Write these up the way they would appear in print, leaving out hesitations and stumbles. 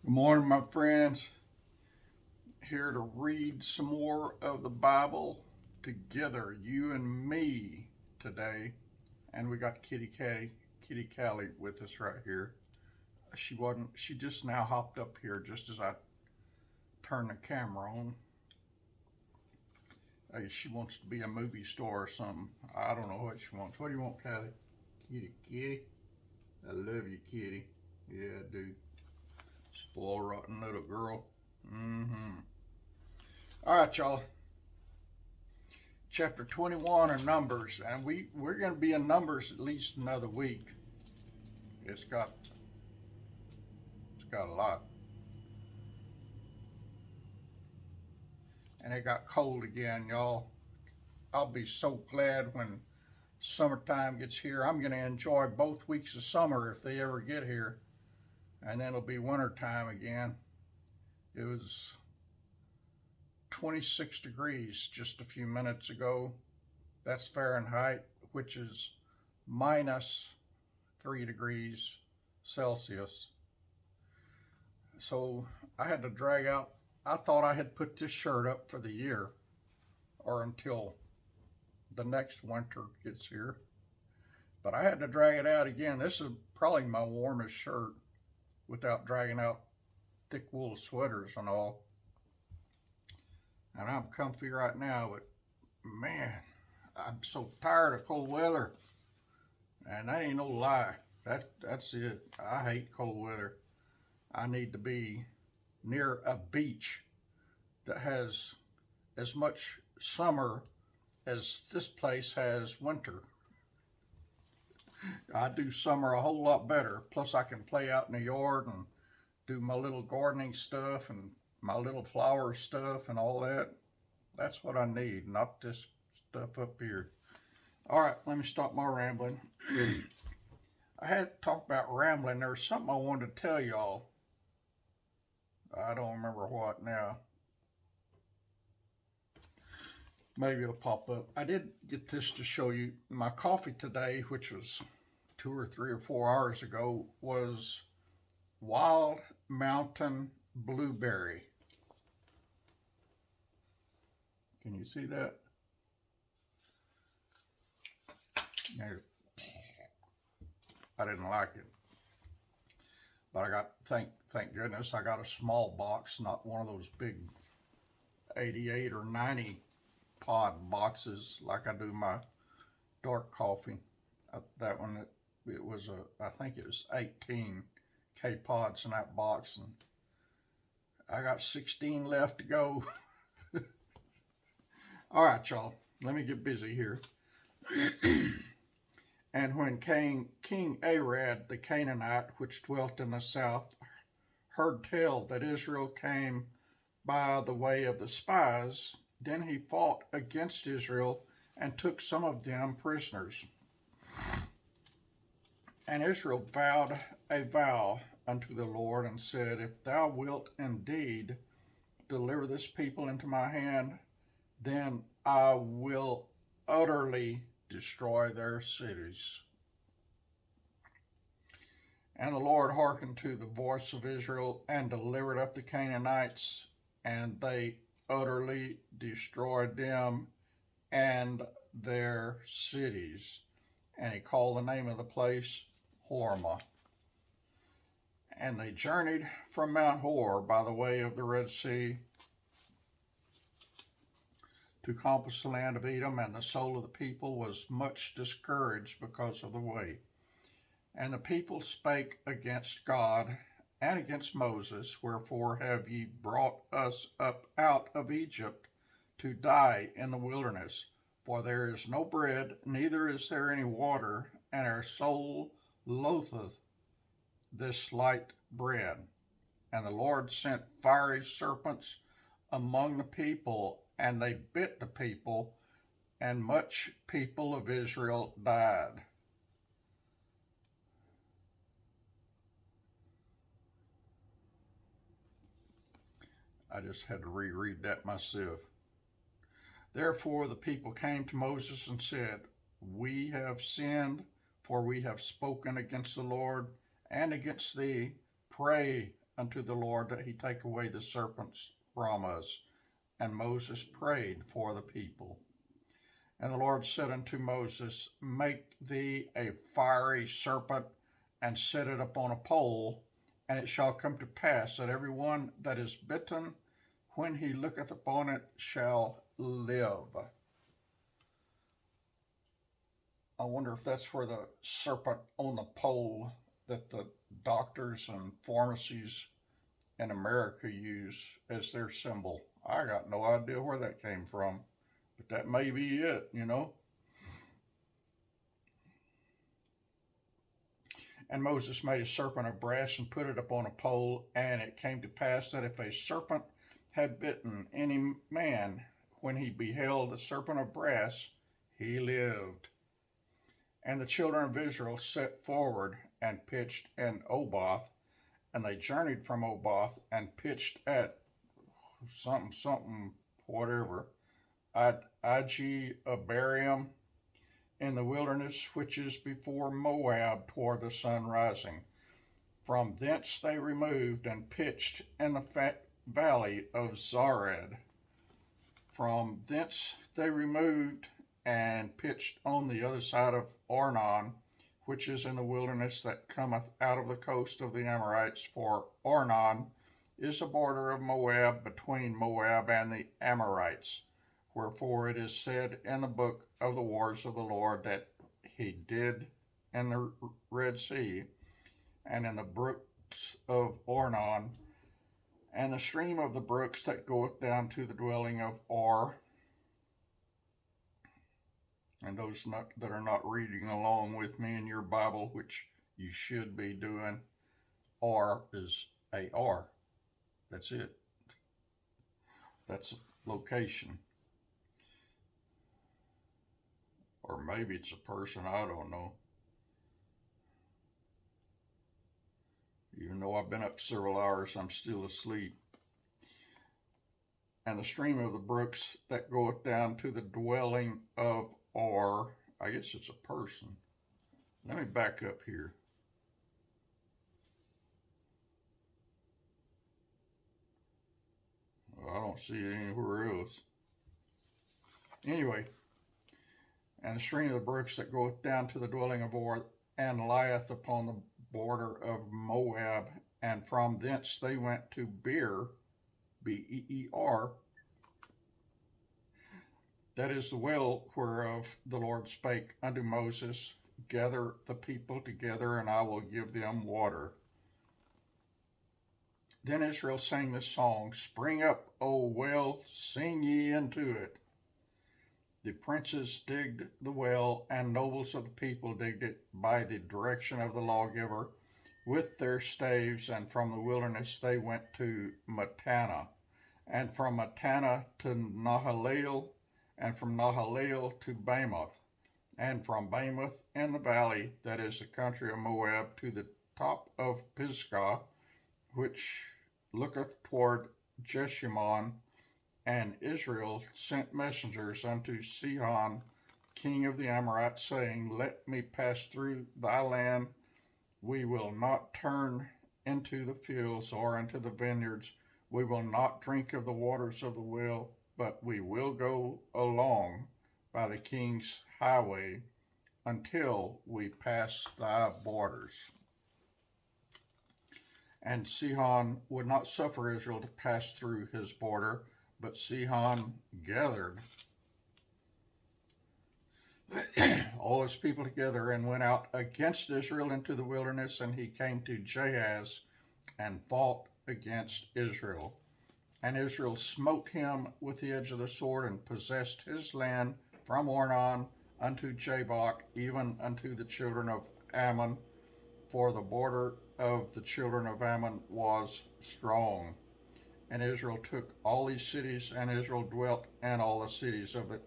Good morning, my friends. Here to read some more of the Bible together, you and me today. And we got Kitty Callie with us right here. She just now hopped up here just as I turned the camera on. Hey, she wants to be a movie star or something. I don't know what she wants. What do you want, Callie? Kitty. I love you, Kitty. Yeah, I do. Spoil rotten little girl. Mm-hmm. All right, y'all. Chapter 21 of Numbers, and we're going to be in Numbers at least another week. It's got a lot, and it got cold again, y'all. I'll be so glad when summertime gets here. I'm going to enjoy both weeks of summer if they ever get here, and then it'll be wintertime again. It was 26 degrees just a few minutes ago. That's Fahrenheit, which is minus 3 degrees Celsius. So I had to drag out. I thought I had put this shirt up for the year or until the next winter gets here. But I had to drag it out again. This is probably my warmest shirt without dragging out thick wool sweaters and all. And I'm comfy right now, but man, I'm so tired of cold weather. And that ain't no lie. That's it. I hate cold weather. I need to be near a beach that has as much summer as this place has winter. I do summer a whole lot better. Plus, I can play out in the yard and do my little gardening stuff and my little flower stuff and all that. That's what I need, not this stuff up here. All right, let me stop my rambling. I had to talk about rambling. There's something I wanted to tell y'all. I don't remember what now. Maybe it'll pop up. I did get this to show you. My coffee today, which was 2 or 3 or 4 hours ago, was Wild Mountain Blueberry. Can you see that? I didn't like it, but I got thank goodness I got a small box, not one of those big 88 or 90 pod boxes like I do my dark coffee. That one, it was I think it was 18 K pods in that box, and I got 16 left to go. All right, y'all, let me get busy here. And when King Arad the Canaanite, which dwelt in the south, heard tell that Israel came by the way of the spies, then he fought against Israel and took some of them prisoners. And Israel vowed a vow unto the Lord and said, If thou wilt indeed deliver this people into my hand, then I will utterly destroy their cities. And the Lord hearkened to the voice of Israel and delivered up the Canaanites, and they utterly destroyed them and their cities. And he called the name of the place Hormah. And they journeyed from Mount Hor by the way of the Red Sea to compass the land of Edom, and the soul of the people was much discouraged because of the way. And the people spake against God and against Moses, Wherefore have ye brought us up out of Egypt to die in the wilderness? For there is no bread, neither is there any water, and our soul loatheth this light bread. And the Lord sent fiery serpents among the people, and they bit the people, and much people of Israel died. I just had to reread that myself. Therefore the people came to Moses and said, We have sinned, for we have spoken against the Lord and against thee. Pray unto the Lord that he take away the serpents from us. And Moses prayed for the people. And the Lord said unto Moses, Make thee a fiery serpent, and set it upon a pole, and it shall come to pass that every one that is bitten, when he looketh upon it, shall live. I wonder if that's where the serpent on the pole that the doctors and pharmacies in America use as their symbol. I got no idea where that came from, but that may be it, you know. And Moses made a serpent of brass and put it upon a pole, and it came to pass that if a serpent had bitten any man, when he beheld the serpent of brass, he lived. And the children of Israel set forward and pitched in Oboth, and they journeyed from Oboth and pitched at something, whatever, at Abarium in the wilderness which is before Moab toward the sun rising. From thence they removed and pitched in the valley of Zared. From thence they removed and pitched on the other side of Ornon, which is in the wilderness that cometh out of the coast of the Amorites, for Ornon is the border of Moab between Moab and the Amorites. Wherefore it is said in the book of the wars of the Lord that he did in the Red Sea, and in the brooks of Ornon, and the stream of the brooks that goeth down to the dwelling of Or. And those that are not reading along with me in your Bible, which you should be doing, Or is A-R. That's it. That's a location. Or maybe it's a person, I don't know. Even though I've been up several hours, I'm still asleep. And the stream of the brooks that goeth down to the dwelling of Or, I guess it's a person. Let me back up here. Well, I don't see it anywhere else. Anyway, and the stream of the brooks that goeth down to the dwelling of Or, and lieth upon the border of Moab, and from thence they went to Beer, B-E-E-R. That is the well whereof the Lord spake unto Moses, Gather the people together, and I will give them water. Then Israel sang this song, Spring up, O well, sing ye into it. The princes digged the well, and nobles of the people digged it by the direction of the lawgiver with their staves, and from the wilderness they went to Mattanah, and from Mattanah to Nahalael, and from Nahalael to Bamoth, and from Bamoth in the valley, that is the country of Moab, to the top of Pisgah, which looketh toward Jeshimon. And Israel sent messengers unto Sihon, king of the Amorites, saying, Let me pass through thy land. We will not turn into the fields or into the vineyards. We will not drink of the waters of the well, but we will go along by the king's highway until we pass thy borders. And Sihon would not suffer Israel to pass through his border, but Sihon gathered all his people together and went out against Israel into the wilderness, and he came to Jahaz and fought against Israel. And Israel smote him with the edge of the sword and possessed his land from Ornon unto Jabbok, even unto the children of Ammon, for the border of the children of Ammon was strong. And Israel took all these cities, and Israel dwelt in all the cities of the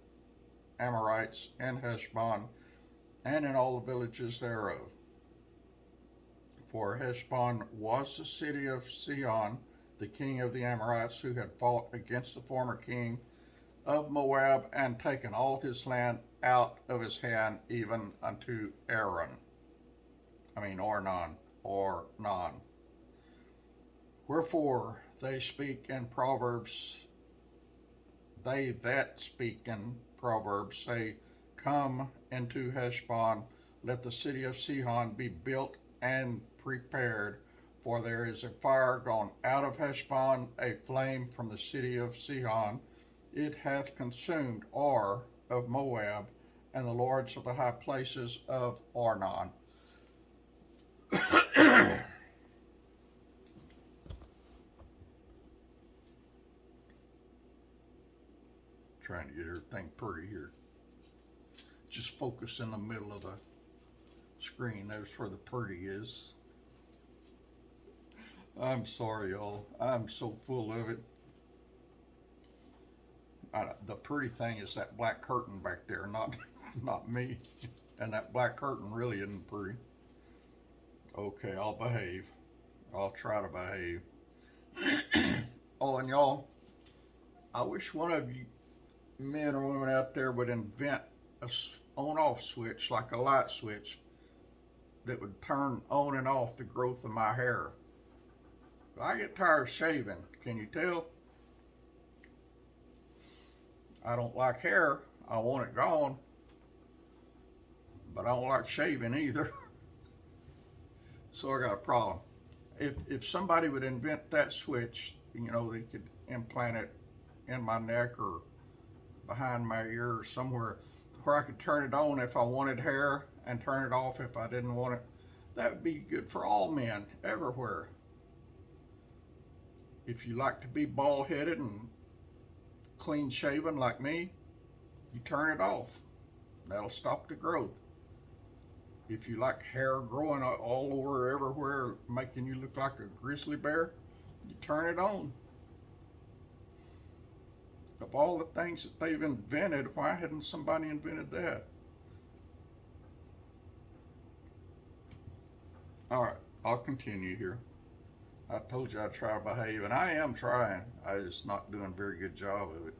Amorites in Heshbon, and in all the villages thereof. For Heshbon was the city of Sihon, the king of the Amorites, who had fought against the former king of Moab, and taken all his land out of his hand, even unto Ornon. Wherefore they speak in Proverbs, they that speak in Proverbs say, Come into Heshbon, let the city of Sihon be built and prepared, for there is a fire gone out of Heshbon, a flame from the city of Sihon. It hath consumed Ar of Moab, and the lords of the high places of Arnon. Trying to get everything pretty here. Just focus in the middle of the screen. That's where the pretty is. I'm sorry, y'all. I'm so full of it. The pretty thing is that black curtain back there, not me. And that black curtain really isn't pretty. Okay, I'll behave. I'll try to behave. Oh, and y'all, I wish one of you men or women out there would invent a on-off switch, like a light switch, that would turn on and off the growth of my hair. I get tired of shaving. Can you tell? I don't like hair. I want it gone. But I don't like shaving either. So I got a problem. If somebody would invent that switch, you know, they could implant it in my neck or behind my ear or somewhere where I could turn it on if I wanted hair and turn it off if I didn't want it. That would be good for all men everywhere. If you like to be bald-headed and clean shaven like me, you turn it off. That'll stop the growth. If you like hair growing all over everywhere, making you look like a grizzly bear, you turn it on. Of all the things that they've invented, why hadn't somebody invented that? All right, I'll continue here. I told you I'd try to behave, and I am trying. I'm just not doing a very good job of it.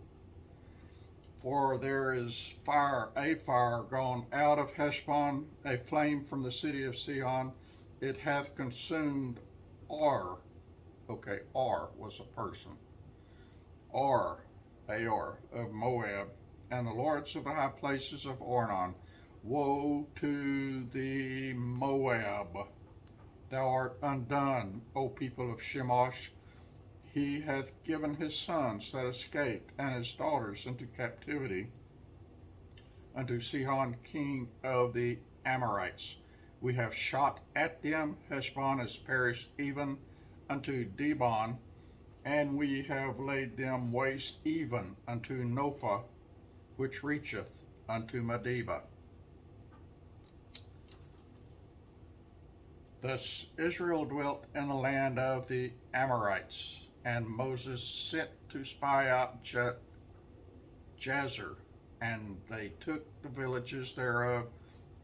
For there is a fire gone out of Heshbon, a flame from the city of Sihon. It hath consumed Ar. Okay, Ar was a person. Ar, Ar of Moab, and the lords of the high places of Arnon. Woe to thee, Moab! Thou art undone, O people of Shemosh. He hath given his sons that escaped and his daughters into captivity unto Sihon king of the Amorites. We have shot at them. Heshbon is perished even unto Dibon, and we have laid them waste even unto Nophah, which reacheth unto Medeba. Thus Israel dwelt in the land of the Amorites, and Moses sent to spy out Jazer, and they took the villages thereof,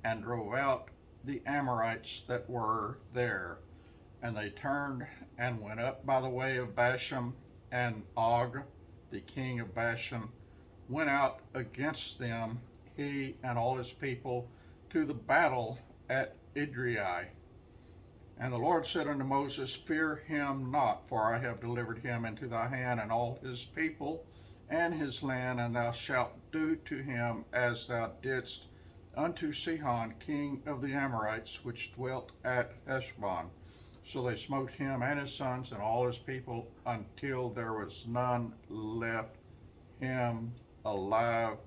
and drove out the Amorites that were there. And they turned and went up by the way of Bashan, and Og, the king of Bashan, went out against them, he and all his people, to the battle at Edrei. And the Lord said unto Moses, Fear him not, for I have delivered him into thy hand, and all his people, and his land, and thou shalt do to him as thou didst unto Sihon, king of the Amorites, which dwelt at Heshbon. So they smote him and his sons and all his people, until there was none left him alive.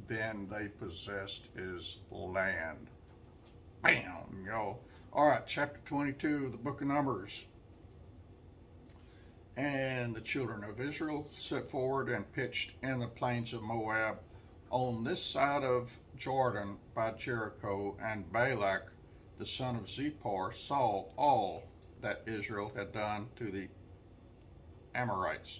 Then they possessed his land. Bam, yo. All right, chapter 22 of the book of Numbers. And the children of Israel set forward and pitched in the plains of Moab on this side of Jordan by Jericho. And Balak, the son of Zippor, saw all that Israel had done to the Amorites.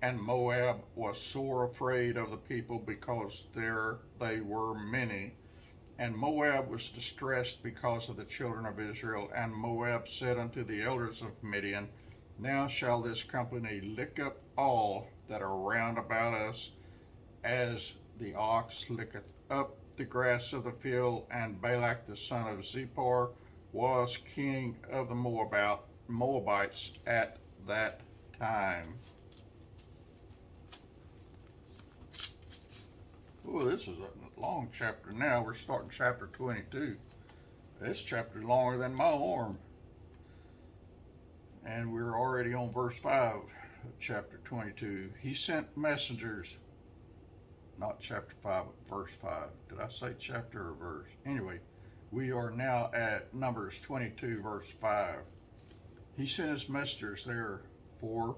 And Moab was sore afraid of the people, because there they were many. And Moab was distressed because of the children of Israel. And Moab said unto the elders of Midian, Now shall this company lick up all that are round about us, as the ox licketh up the grass of the field. And Balak the son of Zippor was king of the Moabites at that time. Oh, this is a long chapter now. We're starting chapter 22. This chapter is longer than my arm. And we're already on verse 5 of chapter 22. He sent messengers, not chapter 5, but verse 5. Did I say chapter or verse? Anyway, we are now at Numbers 22, verse 5. He sent his messengers therefore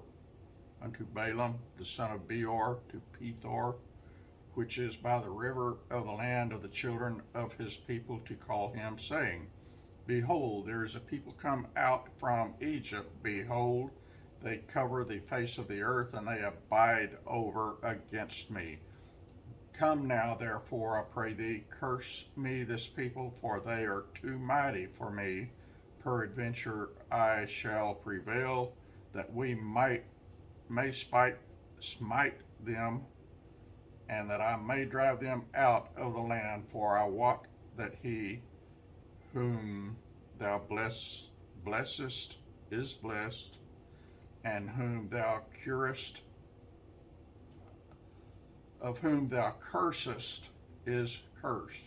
unto Balaam, the son of Beor, to Pethor, which is by the river of the land of the children of his people, to call him, saying, Behold, there is a people come out from Egypt. Behold, they cover the face of the earth, and they abide over against me. Come now, therefore, I pray thee, curse me this people, for they are too mighty for me. Peradventure I shall prevail, that we may smite them, and that I may drive them out of the land. For I wot that he whom thou blessest is blessed, and whom thou curest, of whom thou cursest is cursed.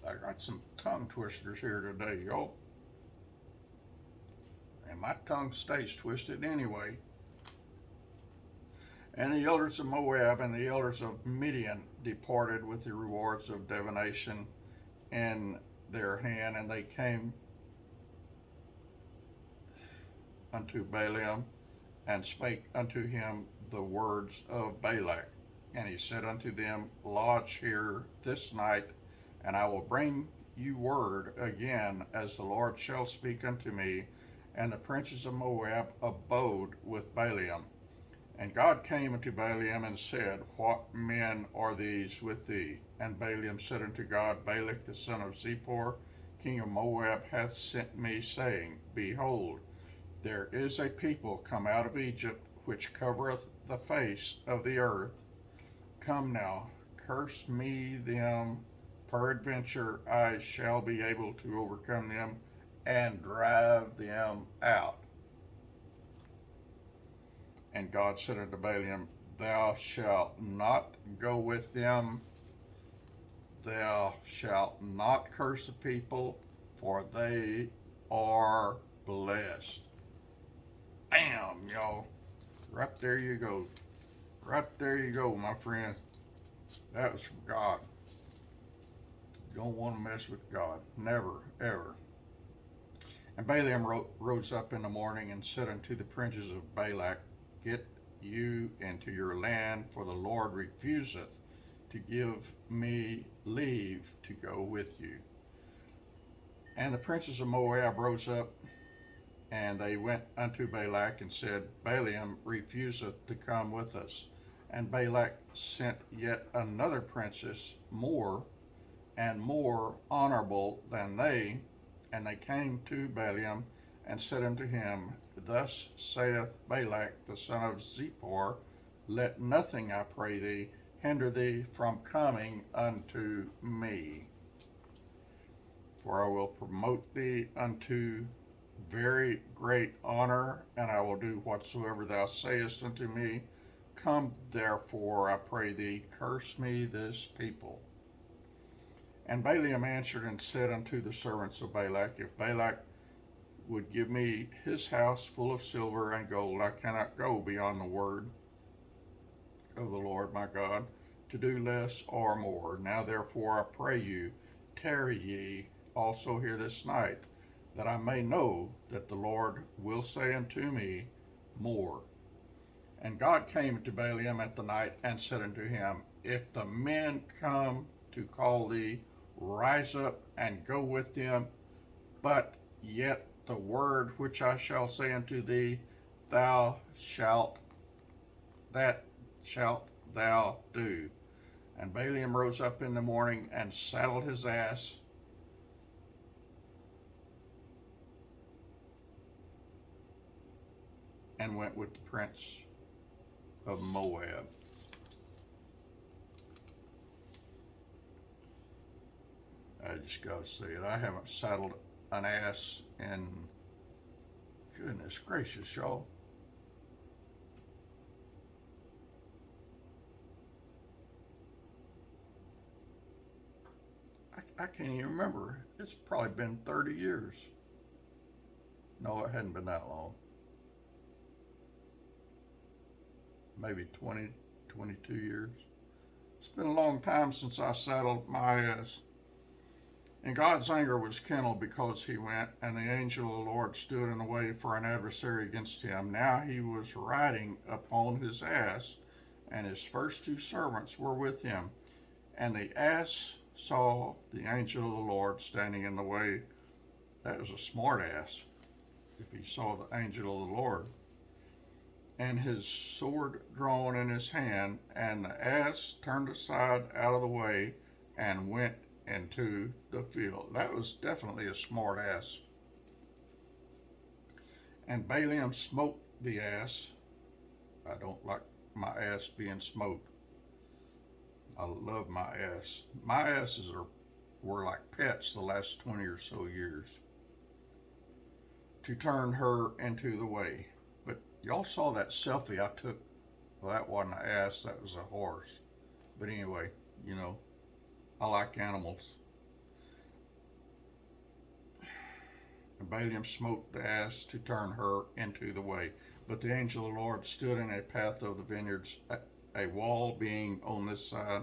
I got some tongue twisters here today, y'all. And my tongue stays twisted anyway. And the elders of Moab and the elders of Midian departed with the rewards of divination in their hand, and they came unto Balaam and spake unto him the words of Balak. And he said unto them, Lodge here this night, and I will bring you word again, as the Lord shall speak unto me. And the princes of Moab abode with Balaam. And God came unto Balaam and said, What men are these with thee? And Balaam said unto God, Balak the son of Zippor, king of Moab, hath sent me, saying, Behold, there is a people come out of Egypt, which covereth the face of the earth. Come now, curse me them, peradventure I shall be able to overcome them and drive them out. And God said unto Balaam, Thou shalt not go with them, thou shalt not curse the people, for they are blessed. Bam, y'all. Right there you go. Right there you go, my friend. That was from God. You don't want to mess with God. Never, ever. And Balaam rose up in the morning and said unto the princes of Balak, Get you into your land, for the Lord refuseth to give me leave to go with you. And the princes of Moab rose up, and they went unto Balak and said, Balaam refuseth to come with us. And Balak sent yet another princess, more and more honorable than they, and they came to Balaam and said unto him, Thus saith Balak the son of Zippor, Let nothing, I pray thee, hinder thee from coming unto me. For I will promote thee unto very great honor, and I will do whatsoever thou sayest unto me. Come therefore, I pray thee, curse me this people. And Balaam answered and said unto the servants of Balak, If Balak would give me his house full of silver and gold, I cannot go beyond the word of the Lord my God, to do less or more. Now therefore I pray you, tarry ye also here this night, that I may know that the Lord will say unto me more. And God came to Balaam at the night and said unto him, If the men come to call thee, rise up and go with them, but yet the word which I shall say unto thee, that shalt thou do. And Balaam rose up in the morning and saddled his ass, and went with the prince of Moab. I just gotta say it. I haven't saddled an ass in, Goodness gracious, y'all. I can't even remember. It's probably been 30 years. No, it hadn't been that long. Maybe 20, 22 years. It's been a long time since I saddled my ass. And God's anger was kindled because he went, and the angel of the Lord stood in the way for an adversary against him. Now he was riding upon his ass, and his first two servants were with him. And the ass saw the angel of the Lord standing in the way. That was a smart ass if he saw the angel of the Lord. And his sword drawn in his hand, and the ass turned aside out of the way and went into the field. That was definitely a smart ass. And Balaam smote the ass. I don't like my ass being smoked. I love my ass. My asses were like pets the last 20 or so years. To turn her into the way. But y'all saw that selfie I took. Well, that wasn't an ass, that was a horse. But anyway, I like animals. And Balaam smote the ass to turn her into the way. But the angel of the Lord stood in a path of the vineyards, a wall being on this side,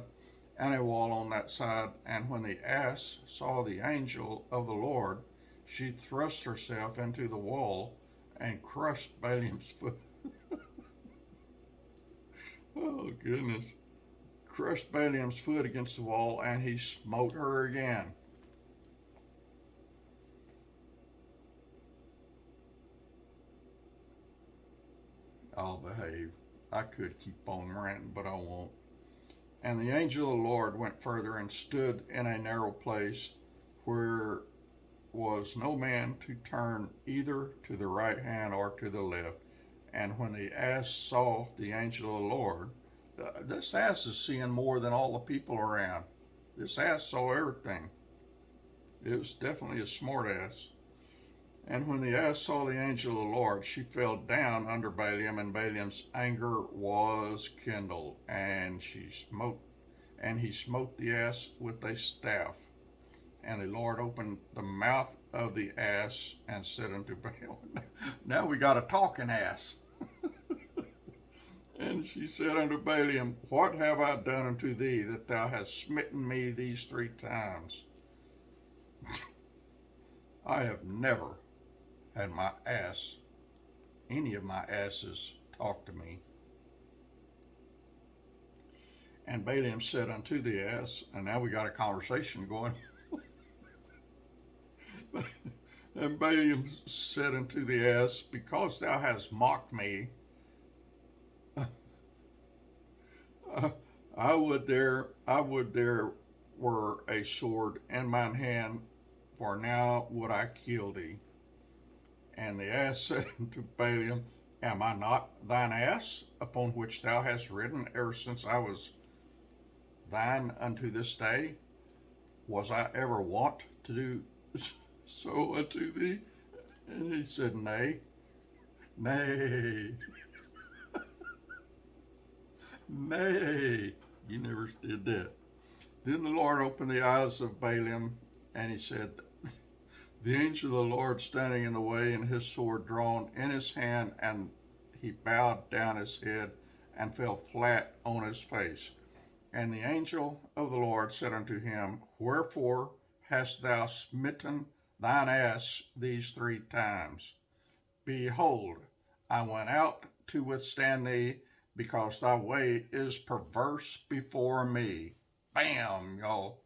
and a wall on that side. And when the ass saw the angel of the Lord, she thrust herself into the wall and crushed Balaam's foot. Oh, goodness. Crushed Balaam's foot against the wall, and he smote her again. I'll behave. I could keep on ranting, but I won't. And the angel of the Lord went further and stood in a narrow place where was no man to turn either to the right hand or to the left. And when the ass saw the angel of the Lord, this ass is seeing more than all the people around. This ass saw everything. It was definitely a smart ass. And when the ass saw the angel of the Lord, she fell down under Balaam, and Balaam's anger was kindled, and he smote the ass with a staff. And the Lord opened the mouth of the ass and said unto Balaam, now we got a talking ass. And she said unto Balaam, what have I done unto thee that thou hast smitten me these 3 times? I have never had any of my asses talk to me. And Balaam said unto the ass, and now we got a conversation going. And Balaam said unto the ass, because thou hast mocked me, I would there were a sword in mine hand, for now would I kill thee. And the ass said unto Balaam, am I not thine ass, upon which thou hast ridden ever since I was thine unto this day? Was I ever wont to do so unto thee? And he said, nay, nay, nay, you never did that. Then the Lord opened the eyes of Balaam, and he said, the angel of the Lord standing in the way, and his sword drawn in his hand, and he bowed down his head and fell flat on his face. And the angel of the Lord said unto him, wherefore hast thou smitten thine ass these 3 times? Behold, I went out to withstand thee, because thy way is perverse before me. Bam, y'all.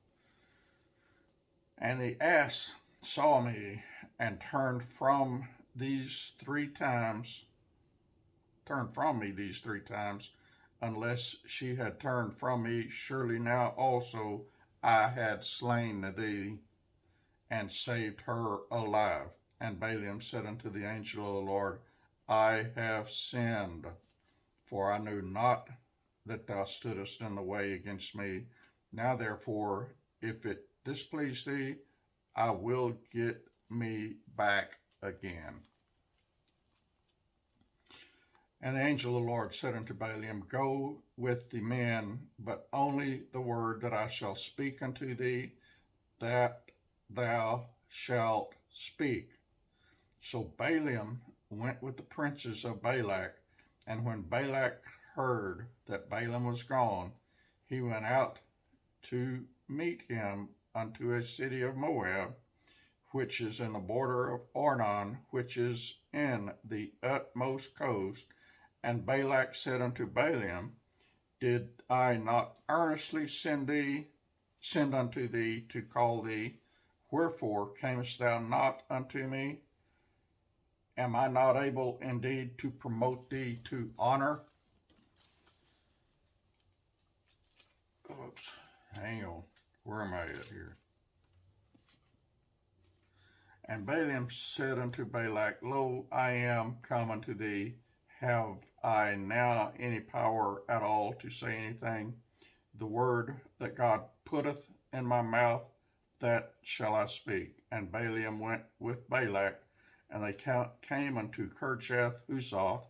And the ass saw me and turned from me these 3 times, unless she had turned from me, surely now also I had slain thee and saved her alive. And Balaam said unto the angel of the Lord, I have sinned, for I knew not that thou stoodest in the way against me. Now therefore, if it displease thee, I will get me back again. And the angel of the Lord said unto Balaam, Go with the men, but only the word that I shall speak unto thee, that thou shalt speak. So Balaam went with the princes of Balak, and when Balak heard that Balaam was gone, he went out to meet him unto a city of Moab, which is in the border of Arnon, which is in the utmost coast. And Balak said unto Balaam, Did I not earnestly send unto thee to call thee? Wherefore camest thou not unto me? Am I not able indeed to promote thee to honor? Oops, hang on. Where am I at here? And Balaam said unto Balak, Lo, I am come unto thee. Have I now any power at all to say anything? The word that God putteth in my mouth, that shall I speak. And Balaam went with Balak, and they came unto Kirjath Huzoth,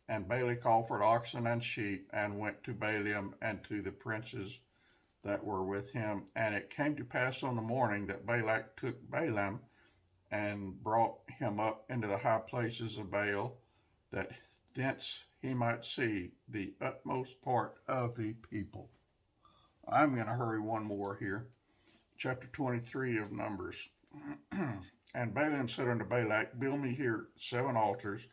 and Balak offered oxen and sheep, and went to Balaam and to the princes that were with him. And it came to pass on the morning that Balak took Balaam and brought him up into the high places of Baal, that thence he might see the utmost part of the people. I'm going to hurry one more here. Chapter 23 of Numbers. And Balaam said unto Balak, Build me here 7 altars,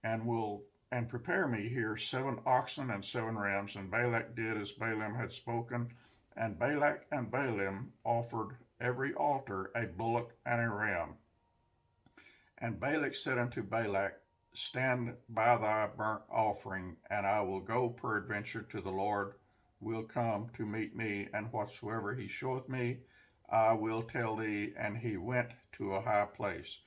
and prepare me here 7 oxen and 7 rams. And Balak did as Balaam had spoken. And Balak and Balaam offered every altar a bullock and a ram. And Balak said unto Balak, Stand by thy burnt offering, and I will go peradventure to the Lord will come to meet me, and whatsoever he showeth me, I will tell thee. And he went to a high place.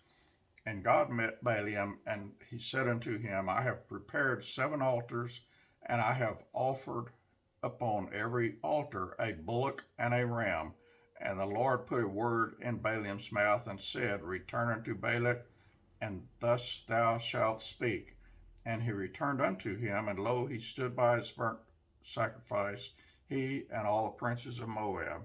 And God met Balaam, and he said unto him, I have prepared 7 altars, and I have offered upon every altar a bullock and a ram. And the Lord put a word in Balaam's mouth, and said, Return unto Balak, and thus thou shalt speak. And he returned unto him, and lo, he stood by his burnt sacrifice, he and all the princes of Moab.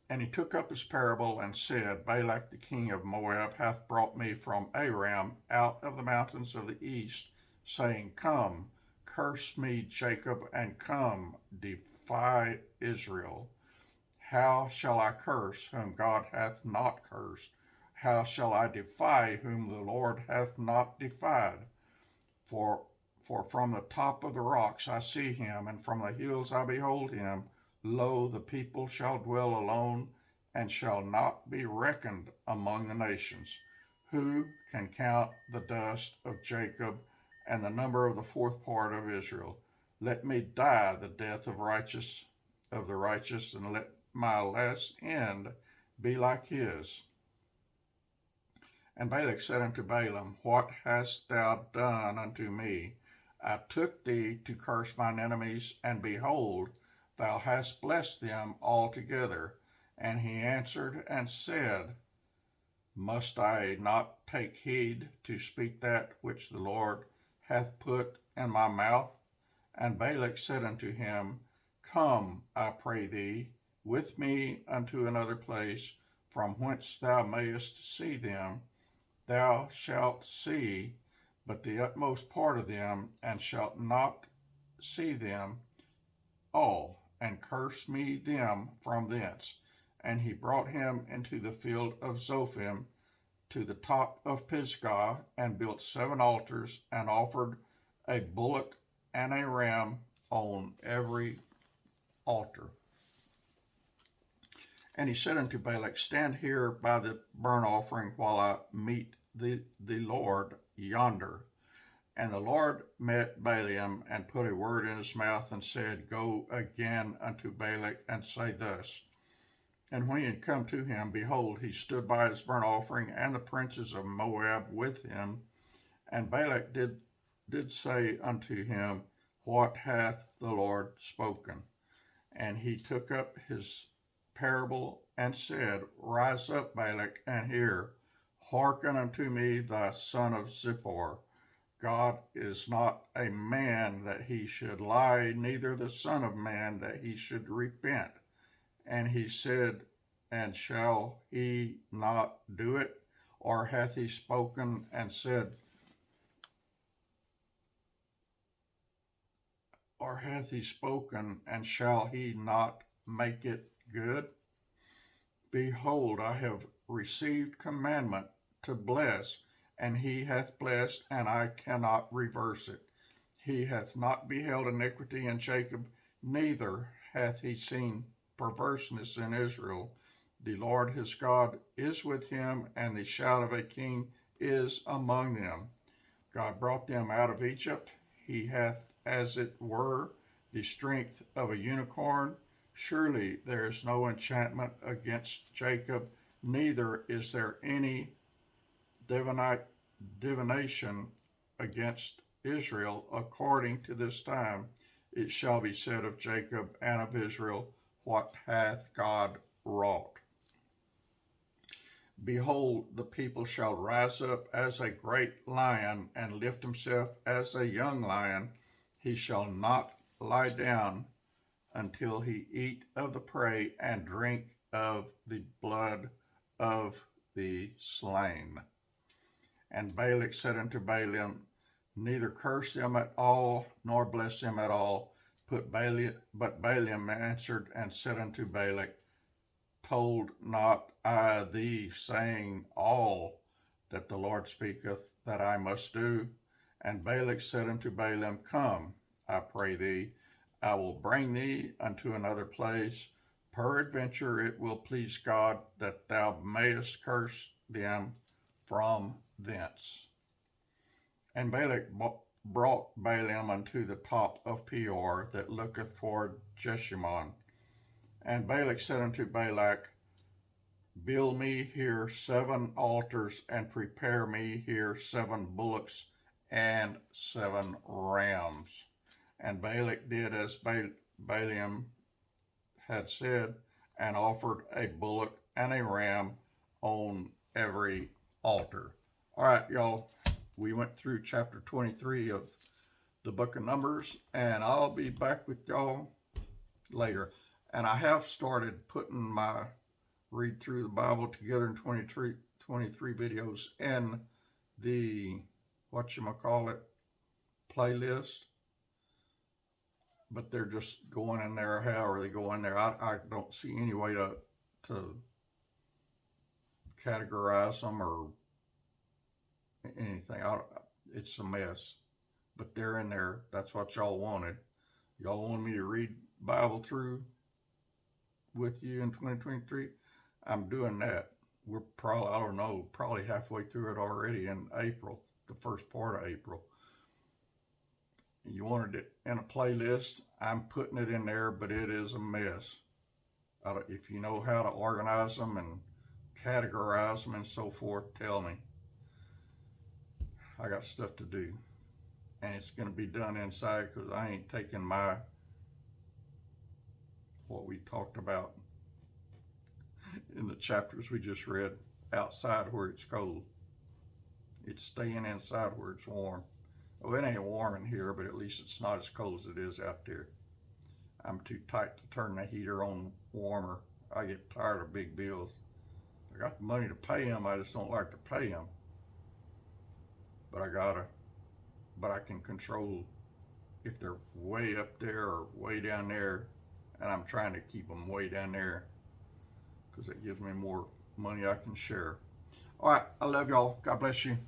And he took up his parable, and said, Balak the king of Moab hath brought me from Aram out of the mountains of the east, saying, Come, curse me, Jacob, and come, defy Israel. How shall I curse whom God hath not cursed? How shall I defy whom the Lord hath not defied? For from the top of the rocks I see him, and from the hills I behold him. Lo, the people shall dwell alone, and shall not be reckoned among the nations. Who can count the dust of Jacob, and the number of the 4th part of Israel? Let me die the death of the righteous, and let my last end be like his. And Balak said unto Balaam, What hast thou done unto me? I took thee to curse mine enemies, and behold, thou hast blessed them altogether. And he answered and said, Must I not take heed to speak that which the Lord hath put in my mouth? And Balak said unto him, Come, I pray thee, with me unto another place, from whence thou mayest see them. Thou shalt see but the utmost part of them, and shalt not see them all, and curse me them from thence. And he brought him into the field of Zophim, to the top of Pisgah, and built 7 altars, and offered a bullock and a ram on every altar. And he said unto Balak, Stand here by the burnt offering, while I meet the Lord yonder. And the Lord met Balaam, and put a word in his mouth, and said, Go again unto Balak, and say thus. And when he had come to him, behold, he stood by his burnt offering, and the princes of Moab with him. And Balak did say unto him, What hath the Lord spoken? And he took up his parable, and said, Rise up, Balak, and hear. Hearken unto me, thy son of Zippor. God is not a man that he should lie, neither the Son of Man that he should repent. And he said, and shall he not do it? Or hath he spoken and said, or hath he spoken, and shall he not make it good? Behold, I have received commandment to bless, and he hath blessed, and I cannot reverse it. He hath not beheld iniquity in Jacob, neither hath he seen perverseness in Israel. The Lord his God is with him, and the shout of a king is among them. God brought them out of Egypt. He hath, as it were, the strength of a unicorn. Surely there is no enchantment against Jacob, neither is there any divination against Israel. According to this time, it shall be said of Jacob and of Israel, what hath God wrought? Behold, the people shall rise up as a great lion, and lift himself as a young lion. He shall not lie down until he eat of the prey and drink of the blood of the slain. And Balak said unto Balaam, neither curse them at all, nor bless them at all. But Balaam answered and said unto Balak, told not I thee, saying all that the Lord speaketh that I must do? And Balak said unto Balaam, come, I pray thee, I will bring thee unto another place. Peradventure it will please God that thou mayest curse them from thence. And Balak brought Balaam unto the top of Peor, that looketh toward Jeshimon. And Balak said unto Balak, build me here 7 altars, and prepare me here 7 bullocks and 7 rams. And Balak did as Balaam had said, and offered a bullock and a ram on every altar. All right, y'all, we went through chapter 23 of the book of Numbers, and I'll be back with y'all later. And I have started putting my read through the Bible together in 23 videos in the whatchamacallit playlist. But they're just going in there however they go in there. I don't see any way to categorize them or anything. It's a mess. But they're in there. That's what y'all wanted. Y'all wanted me to read Bible through with you in 2023. I'm doing that. We're probably, I don't know, probably halfway through it already in April, the first part of April. You wanted it in a playlist, I'm putting it in there, but it is a mess. If you know how to organize them and categorize them and so forth, tell me. I got stuff to do. And it's going to be done inside, because I ain't taking what we talked about in the chapters we just read outside where it's cold. It's staying inside where it's warm. Well, it ain't warm in here, but at least it's not as cold as it is out there. I'm too tight to turn the heater on warmer. I get tired of big bills. I got the money to pay them, I just don't like to pay them. But I can control if they're way up there or way down there, and I'm trying to keep them way down there because it gives me more money I can share. All right, I love y'all. God bless you.